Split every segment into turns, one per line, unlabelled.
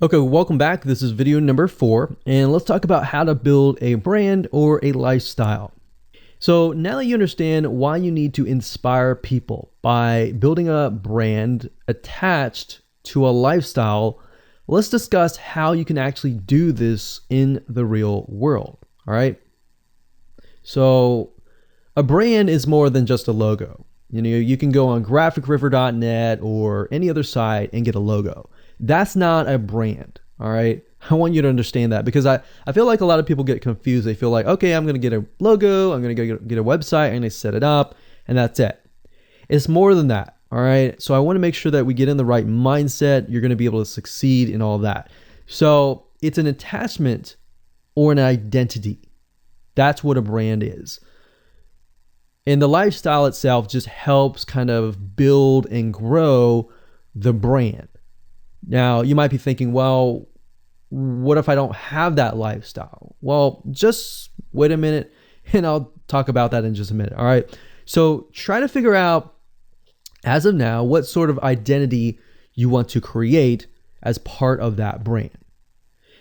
Okay, welcome back. This is video number 4, and let's talk about how to build a brand or a lifestyle. So now that you understand why you need to inspire people by building a brand attached to a lifestyle, let's discuss how you can actually do this in the real world. All right. So a brand is more than just a logo. You can go on graphicriver.net or any other site and get a logo. That's not a brand. All right. I want you to understand that, because I feel like a lot of people get confused. They feel like, okay, I'm going to get a logo, I'm going to get a website, I'm going to set it up, and that's it. It's more than that. All right. So I want to make sure that we get in the right mindset. You're going to be able to succeed in all of that. So it's an attachment or an identity. That's what a brand is. And the lifestyle itself just helps kind of build and grow the brand. Now, you might be thinking, well, what if I don't have that lifestyle? Well, just wait a minute and I'll talk about that in just a minute. All right. So try to figure out, as of now, what sort of identity you want to create as part of that brand.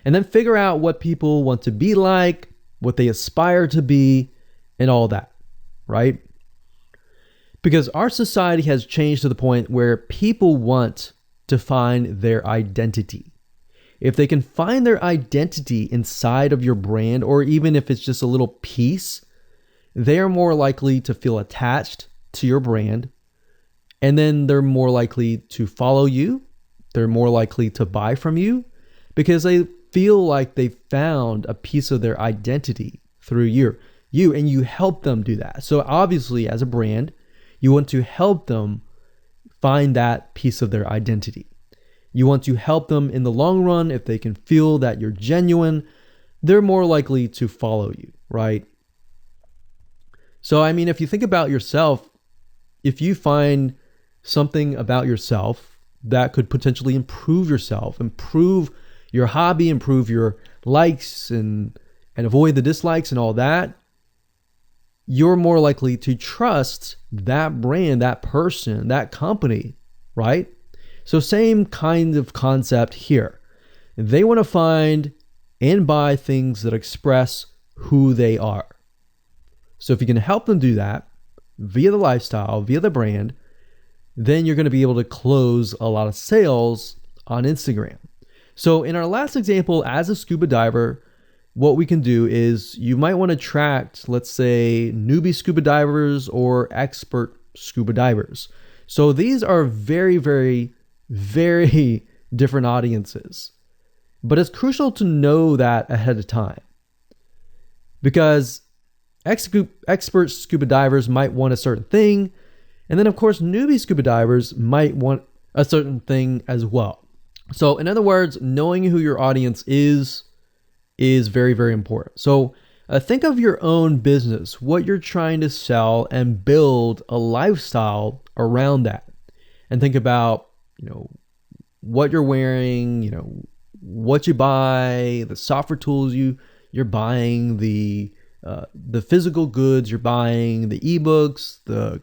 And then figure out what people want to be like, what they aspire to be, and all that. Right? Because our society has changed to the point where people want to find their identity. If they can find their identity inside of your brand, or even if it's just a little piece, they are more likely to feel attached to your brand. And then they're more likely to follow you. They're more likely to buy from you because they feel like they found a piece of their identity through you, and you help them do that. So obviously, as a brand, you want to help them find that piece of their identity. You want to help them in the long run. If they can feel that you're genuine, they're more likely to follow you, right? So, I mean, if you think about yourself, if you find something about yourself that could potentially improve yourself, improve your hobby, improve your likes, and avoid the dislikes and all that, you're more likely to trust that brand, that person, that company, right? So same kind of concept here. They want to find and buy things that express who they are. So if you can help them do that via the lifestyle, via the brand, then you're going to be able to close a lot of sales on Instagram. So in our last example, as a scuba diver, what we can do is you might want to attract, let's say, newbie scuba divers or expert scuba divers. So these are very, very, very different audiences. But it's crucial to know that ahead of time, because expert scuba divers might want a certain thing. And then, of course, newbie scuba divers might want a certain thing as well. So in other words, knowing who your audience is very, very important. So think of your own business, what you're trying to sell, and build a lifestyle around that. And think about, what you're wearing, what you buy, the software tools you're buying, the physical goods you're buying, the ebooks, the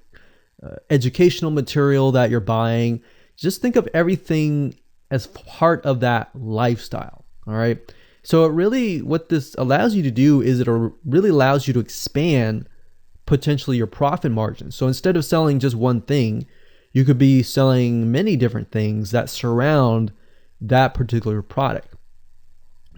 educational material that you're buying. Just think of everything as part of that lifestyle. All right. So what this allows you to do is it really allows you to expand potentially your profit margin. So instead of selling just one thing, you could be selling many different things that surround that particular product.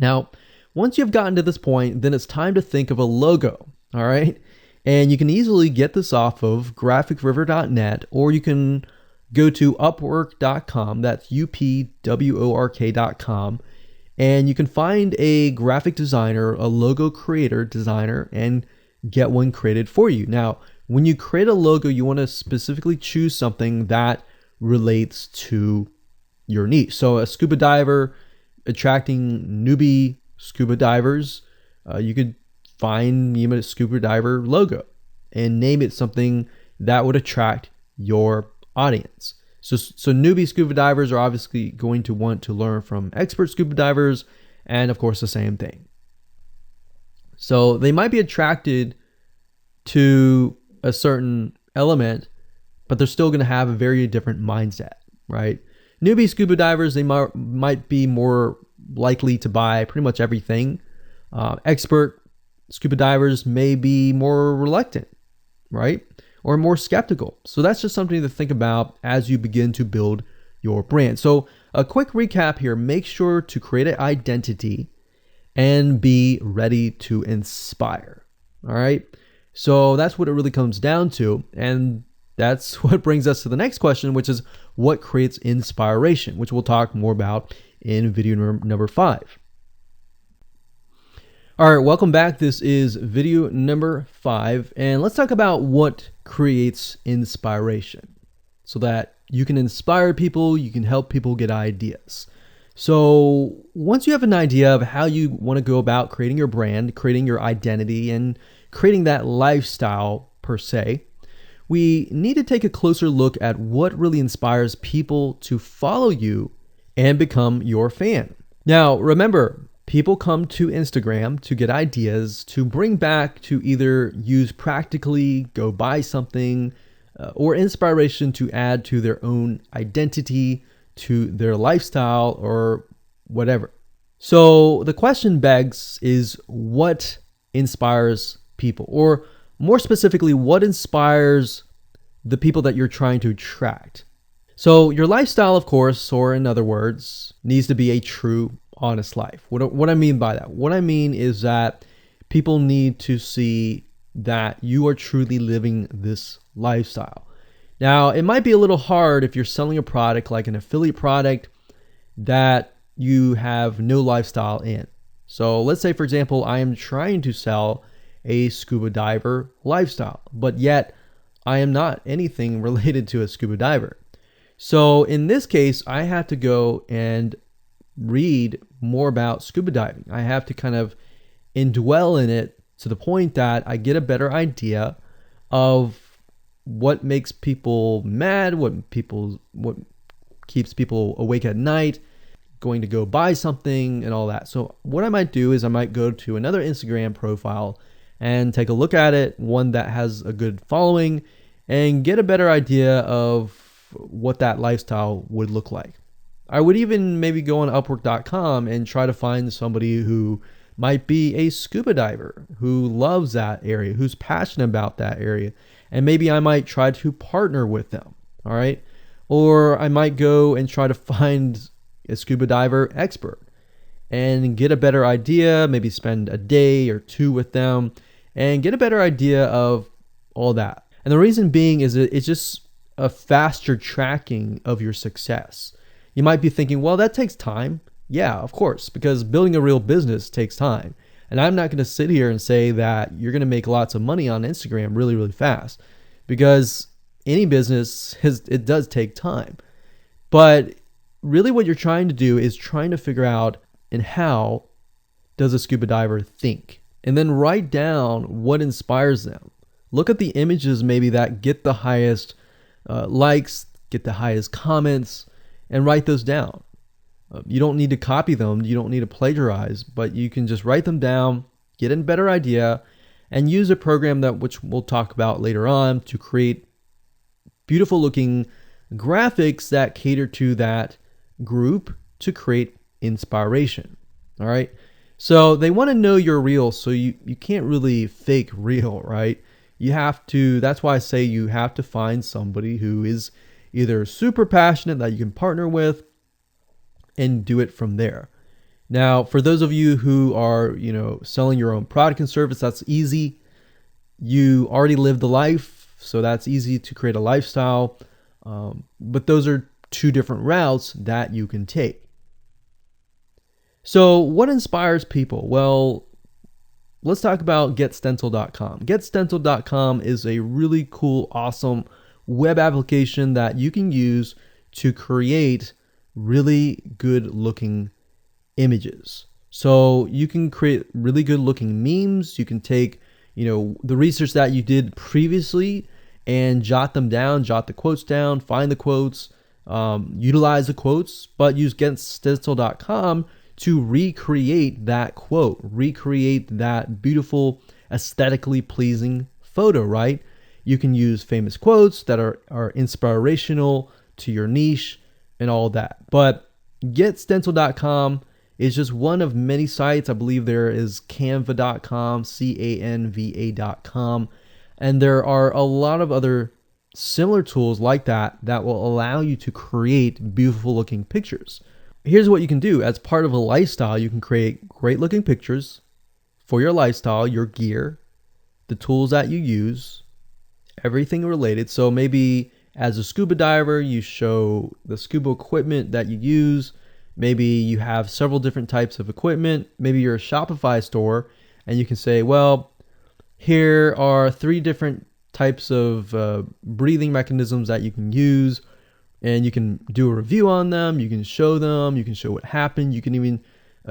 Now, once you've gotten to this point, then it's time to think of a logo. All right. And you can easily get this off of graphicriver.net, or you can go to upwork.com. That's upwork.com. And you can find a graphic designer, a logo creator designer, and get one created for you. Now, when you create a logo, you want to specifically choose something that relates to your niche. So a scuba diver attracting newbie scuba divers, you could find a scuba diver logo and name it something that would attract your audience. So newbie scuba divers are obviously going to want to learn from expert scuba divers, and of course the same thing. So they might be attracted to a certain element, but they're still going to have a very different mindset, right? Newbie scuba divers, they might be more likely to buy pretty much everything. Expert scuba divers may be more reluctant, right? Or more skeptical. So that's just something to think about as you begin to build your brand. So a quick recap here: make sure to create an identity and be ready to inspire. All right. So that's what it really comes down to. And that's what brings us to the next question, which is what creates inspiration, which we'll talk more about in video number 5. All right, welcome back. This is video number 5, and let's talk about what creates inspiration so that you can inspire people, you can help people get ideas. So once you have an idea of how you want to go about creating your brand, creating your identity, and creating that lifestyle per se, we need to take a closer look at what really inspires people to follow you and become your fan. Now, remember, people come to Instagram to get ideas to bring back to either use practically, go buy something, or inspiration to add to their own identity, to their lifestyle, or whatever. So the question begs is what inspires people? Or more specifically, what inspires the people that you're trying to attract? So your lifestyle, of course, or in other words, needs to be a true, honest life. What I mean by that? What I mean is that people need to see that you are truly living this lifestyle. Now, it might be a little hard if you're selling a product like an affiliate product that you have no lifestyle in. So let's say, for example, I am trying to sell a scuba diver lifestyle, but yet I am not anything related to a scuba diver. So in this case, I have to go and read more about scuba diving. I have to kind of indwell in it to the point that I get a better idea of what makes people mad, what keeps people awake at night, going to go buy something and all that. So what I might do is I might go to another Instagram profile and take a look at it, one that has a good following, and get a better idea of what that lifestyle would look like. I would even maybe go on Upwork.com and try to find somebody who might be a scuba diver, who loves that area, who's passionate about that area. And maybe I might try to partner with them, all right? Or I might go and try to find a scuba diver expert and get a better idea, maybe spend a day or two with them and get a better idea of all that. And the reason being is that it's just a faster tracking of your success. You might be thinking, well, that takes time. Yeah, of course, because building a real business takes time. And I'm not going to sit here and say that you're going to make lots of money on Instagram really, really fast, because any business, it does take time. But really what you're trying to do is trying to figure out and how does a scuba diver think? And then write down what inspires them. Look at the images maybe that get the highest likes, get the highest comments, and write those down. You don't need to copy them. You don't need to plagiarize, but you can just write them down, get a better idea, and use a program which we'll talk about later on to create beautiful looking graphics that cater to that group to create inspiration. All right. So they want to know you're real. So you can't really fake real, right? You have to, that's why I say you have to find somebody who is either super passionate that you can partner with and do it from there. Now, for those of you who are, selling your own product and service, that's easy. You already live the life, so that's easy to create a lifestyle. But those are two different routes that you can take. So what inspires people? Well, let's talk about getstencil.com. Getstencil.com is a really cool, awesome web application that you can use to create really good looking images. So you can create really good looking memes. You can take, the research that you did previously and jot them down, jot the quotes down, find the quotes, utilize the quotes, but use getstencil.com to recreate that quote, recreate that beautiful, aesthetically pleasing photo, right? You can use famous quotes that are inspirational to your niche and all that. But getstencil.com is just one of many sites. I believe there is canva.com, canva.com, and there are a lot of other similar tools like that that will allow you to create beautiful looking pictures. Here's what you can do. As part of a lifestyle, you can create great looking pictures for your lifestyle, your gear, the tools that you use, everything related. So maybe as a scuba diver, you show the scuba equipment that you use. Maybe you have several different types of equipment. Maybe you're a Shopify store and you can say, well, here are 3 different types of breathing mechanisms that you can use, and you can do a review on them. You can show them. You can show what happened. You can even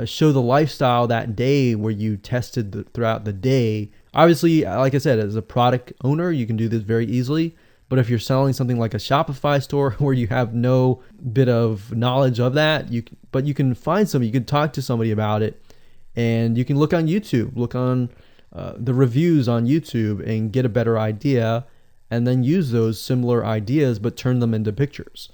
show the lifestyle that day where you tested throughout the day. Obviously, like I said, as a product owner, you can do this very easily. But if you're selling something like a Shopify store where you have no bit of knowledge of that, you can find somebody. You can talk to somebody about it, and you can look on YouTube, look on the reviews on YouTube, and get a better idea, and then use those similar ideas but turn them into pictures.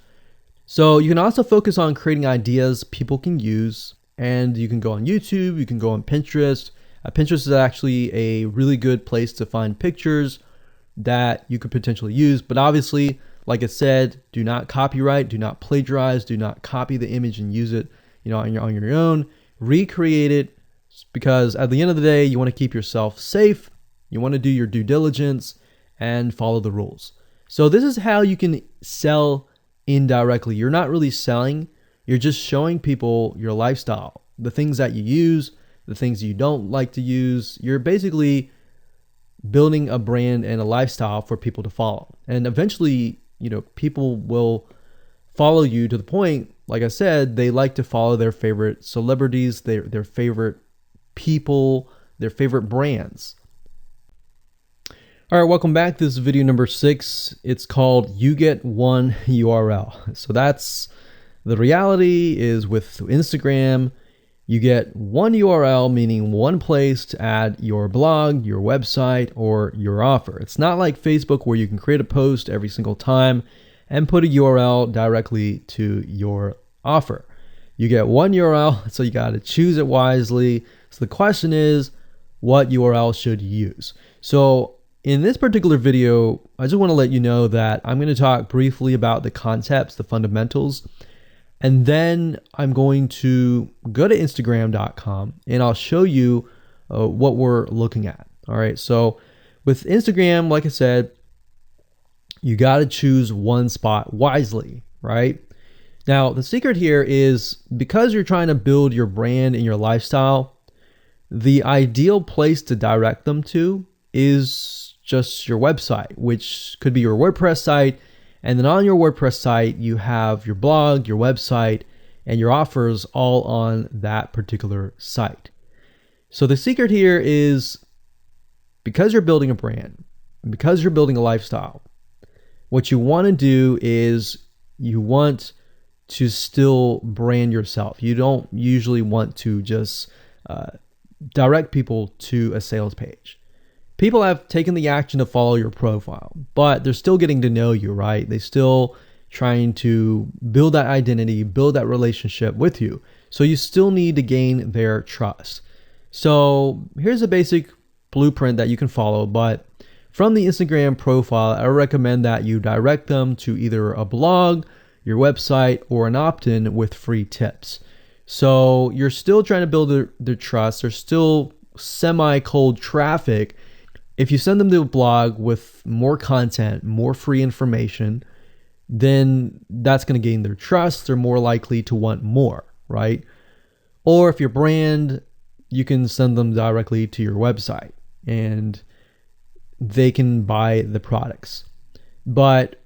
So you can also focus on creating ideas people can use, and you can go on YouTube, you can go on Pinterest. Pinterest is actually a really good place to find pictures that you could potentially use. But obviously, like I said, do not copyright, do not plagiarize, do not copy the image and use it, on your own. Recreate it, because at the end of the day, you want to keep yourself safe. You want to do your due diligence and follow the rules. So this is how you can sell indirectly. You're not really selling. You're just showing people your lifestyle, the things that you use, the things you don't like to use. You're basically building a brand and a lifestyle for people to follow. And eventually, people will follow you to the point, like I said, they like to follow their favorite celebrities, their favorite people, their favorite brands. All right, welcome back. This is video number 6. It's called You Get One URL. So that's the reality is with Instagram, you get one URL, meaning one place to add your blog, your website, or your offer. It's not like Facebook where you can create a post every single time and put a URL directly to your offer. You get one URL, so you got to choose it wisely. So the question is, what URL should you use? So in this particular video, I just want to let you know that I'm going to talk briefly about the concepts, the fundamentals, and then I'm going to go to Instagram.com and I'll show you what we're looking at. All right. So with Instagram, like I said, you got to choose one spot wisely, right? Now, the secret here is because you're trying to build your brand and your lifestyle, the ideal place to direct them to is just your website, which could be your WordPress site. And then on your WordPress site, you have your blog, your website, and your offers all on that particular site. So the secret here is because you're building a brand, because you're building a lifestyle, what you want to do is you want to still brand yourself. You don't usually want to just direct people to a sales page. People have taken the action to follow your profile, but they're still getting to know you, right? They're still trying to build that identity, build that relationship with you. So you still need to gain their trust. So here's a basic blueprint that you can follow, but from the Instagram profile, I recommend that you direct them to either a blog, your website, or an opt-in with free tips. So you're still trying to build their trust. There's still semi-cold traffic. If you send them to a blog with more content, more free information, then that's going to gain their trust. They're more likely to want more, right? Or if your brand, you can send them directly to your website and they can buy the products. But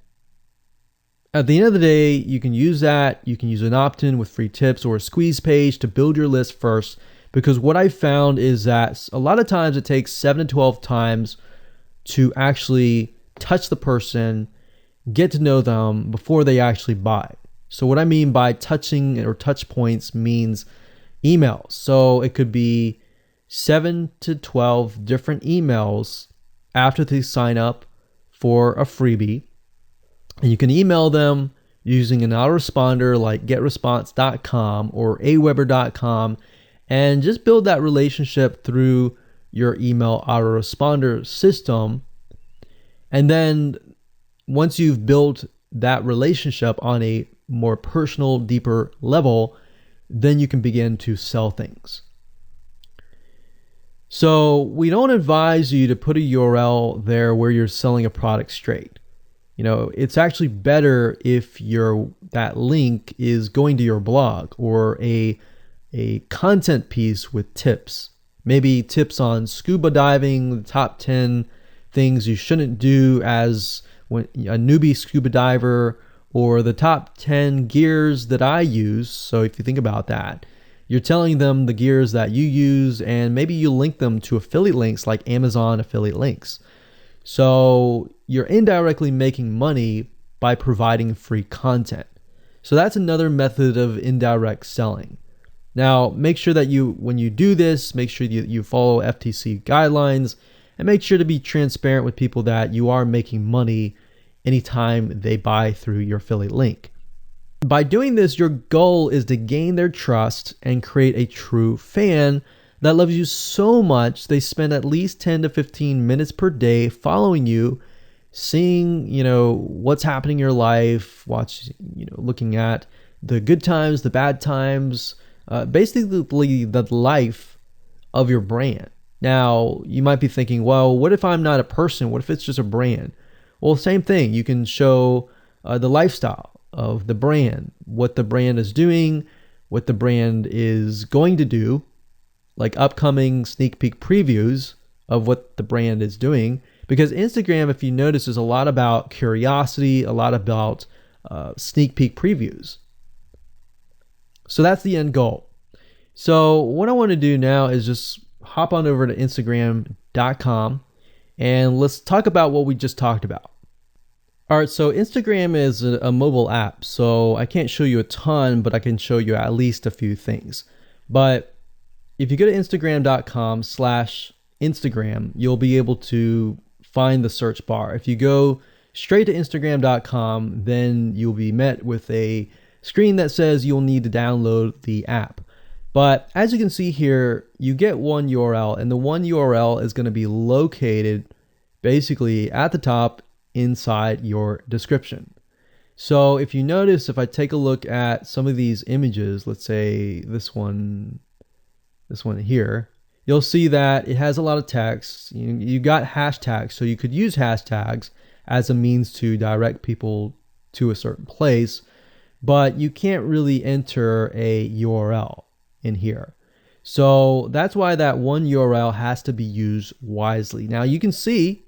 at the end of the day, you can use that. You can use an opt-in with free tips or a squeeze page to build your list first. Because what I found is that a lot of times it takes 7 to 12 times to actually touch the person, get to know them before they actually buy. So what I mean by touching or touch points means emails. So it could be 7 to 12 different emails after they sign up for a freebie. And you can email them using an autoresponder like getresponse.com or aweber.com, and just build that relationship through your email autoresponder system. And then once you've built that relationship on a more personal, deeper level, then you can begin to sell things. So we don't advise you to put a URL there where you're selling a product straight. It's actually better if that link is going to your blog or a content piece with tips. Maybe tips on scuba diving, the top 10 things you shouldn't do as a newbie scuba diver, or the top 10 gears that I use. So if you think about that, you're telling them the gears that you use, and maybe you link them to affiliate links like Amazon affiliate links. So you're indirectly making money by providing free content. So that's another method of indirect selling. Now, make sure that when you do this, make sure you follow FTC guidelines, and make sure to be transparent with people that you are making money anytime they buy through your affiliate link. By doing this, your goal is to gain their trust and create a true fan that loves you so much they spend at least 10 to 15 minutes per day following you, seeing, what's happening in your life, looking at the good times, the bad times, basically the life of your brand. Now, you might be thinking, well, what if I'm not a person? What if it's just a brand? Well, same thing. You can show the lifestyle of the brand, what the brand is doing, what the brand is going to do, like upcoming sneak peek previews of what the brand is doing. Because Instagram, if you notice, is a lot about curiosity, a lot about sneak peek previews. So that's the end goal. So what I want to do now is just hop on over to Instagram.com and let's talk about what we just talked about. All right, so Instagram is a mobile app, so I can't show you a ton, but I can show you at least a few things. But if you go to Instagram.com/Instagram, you'll be able to find the search bar. If you go straight to Instagram.com, then you'll be met with a screen that says you'll need to download the app. But as you can see here, you get one URL, and the one URL is going to be located basically at the top inside your description. So if you notice, if I take a look at some of these images, let's say this one here, you'll see that it has a lot of text. You got hashtags, so you could use hashtags as a means to direct people to a certain place, but you can't really enter a URL in here. So that's why that one URL has to be used wisely. Now you can see,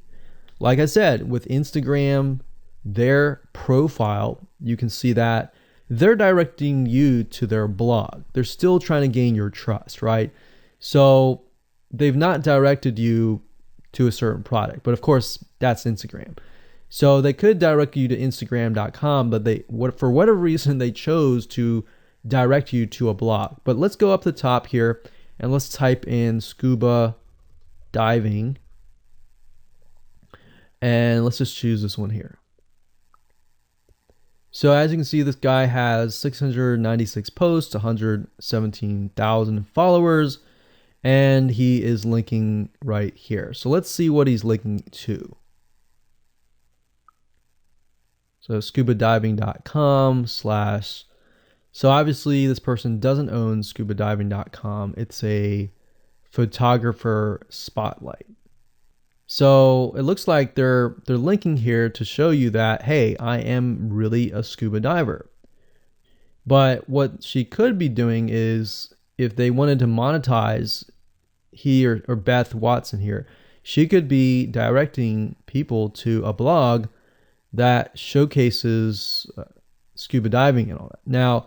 like I said, with Instagram, their profile, you can see that they're directing you to their blog. They're still trying to gain your trust, right? So they've not directed you to a certain product, but of course that's Instagram. So they could direct you to Instagram.com, but for whatever reason, they chose to direct you to a blog. But let's go up the top here and let's type in scuba diving. And let's just choose this one here. So as you can see, this guy has 696 posts, 117,000 followers, and he is linking right here. So let's see what he's linking to. So scubadiving.com/. So obviously this person doesn't own scubadiving.com. It's a photographer spotlight. So it looks like they're linking here to show you that, hey, I am really a scuba diver. But what she could be doing is, if they wanted to monetize, he or Beth Watson here, she could be directing people to a blog that showcases scuba diving and all that. Now,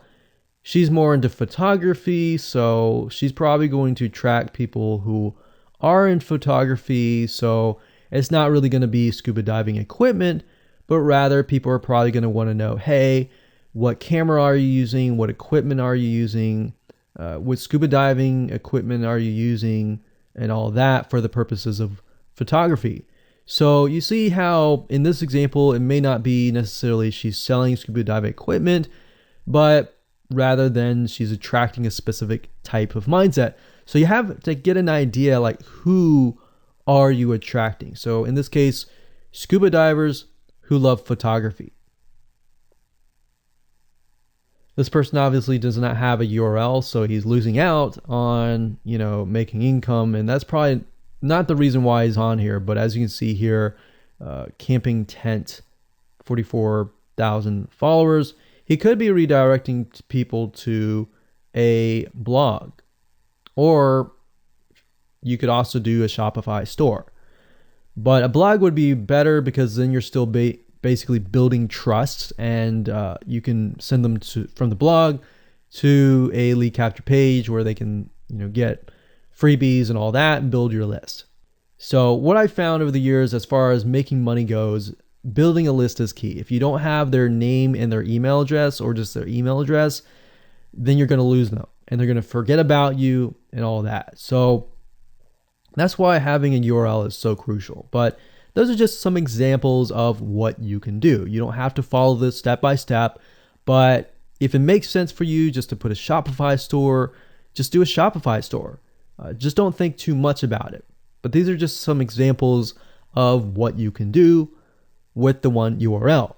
she's more into photography, so she's probably going to track people who are in photography. So it's not really going to be scuba diving equipment, but rather people are probably going to want to know, hey, what camera are you using? What equipment are you using? What scuba diving equipment are you using? And all that for the purposes of photography. So you see how in this example, it may not be necessarily she's selling scuba dive equipment, but rather than she's attracting a specific type of mindset. So you have to get an idea like who are you attracting? So in this case, scuba divers who love photography. This person obviously does not have a URL, so he's losing out on, making income, and that's probably not the reason why he's on here. But as you can see here, camping tent, 44,000 followers. He could be redirecting people to a blog, or you could also do a Shopify store. But a blog would be better because then you're still basically building trust, and you can send them from the blog to a lead capture page where they can get freebies and all that and build your list. So what I found over the years as far as making money goes, building a list is key. If you don't have their name and their email address, or just their email address, then you're going to lose them and they're going to forget about you and all that. So that's why having a URL is so crucial. But those are just some examples of what you can do. You don't have to follow this step by step, but if it makes sense for you just to put a Shopify store, just do a Shopify store. Just don't think too much about it. But these are just some examples of what you can do with the one URL.